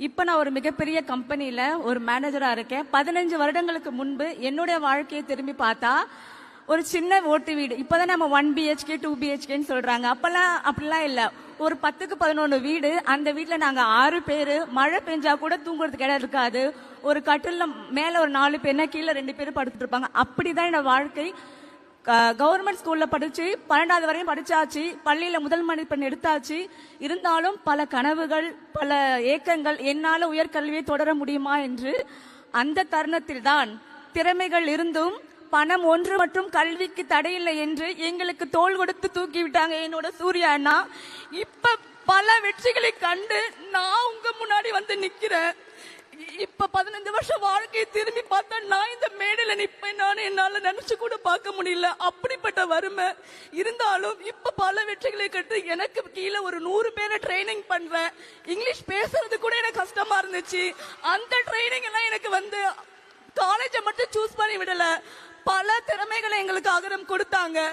இப்ப நான் ஒரு மிகப்பெரிய கம்பெனில ஒரு மேனேஜரா இருக்கேன். 15 வருடங்களுக்கு முன்பு என்னுடைய வாழ்க்கையை திரும்பி பார்த்தா ஒரு சின்ன ஓட்டு வீடு. இப்பதான் நம்ம 1 BHK 2 BHKன்னு சொல்றாங்க. அப்பெல்லாம் அப்படிலாம் இல்ல. ஒரு 10க்கு 11 வீடு. அந்த வீட்டுல நாங்க 6 பேரு. மழை பெஞ்சா கூட தூங்குறதுக்கு இடம் இருக்காது. ஒரு கட்டில்ல மேல ஒரு 4 பேர்னா கீழே 2 பேரும் படுத்துட்டு இருப்பாங்க. அப்படிதான் என்னோட வாழ்க்கை. கவர்மெண்ட் ஸ்கூல்ல படிச்சு 12வது வரையும் படிச்சாச்சு. பள்ளியில முதல் மதிப்பெண் எடுத்தாச்சு. இருந்தாலும் பல கனவுகள், பல ஏக்கங்கள், என்னால உயர்கல்வியை தொடர முடியுமா என்று அந்த தருணத்தில் தான் திறமைகள் இருந்தும் பணம் ஒன்று மற்றும் கல்விக்கு தடையில்லை என்று எங்களுக்கு தோள் கொடுத்து தூக்கி விட்டாங்க என்னோட சூர்யா அண்ணா. இப்ப பல வெற்றிகளை கண்டு நான் உங்க முன்னாடி வந்து நிக்கிறேன். இப்ப 15 வருஷம் வாழ்க்கையை திரும்பி பார்த்தா நான் இந்த மேடையில நிப்பேன். நான் என்னால நினைச்சு கூட பார்க்க முடியல. அப்படிப்பட்ட வறுமை இருந்தாலும் இப்ப பல வெற்றிகளை கட்டு எனக்கு கீழே ஒரு 100 பேரை ட்ரைனிங் பண்றேன். இங்கிலீஷ் பேசுறது கூட எனக்கு கஷ்டமா இருந்துச்சு. அந்த ட்ரைனிங் எல்லாம் எனக்கு வந்து காலேஜை மட்டும் சூஸ் பண்ணி விடல, பல திறமைகளை எங்களுக்கு அகரம் கொடுத்தாங்க.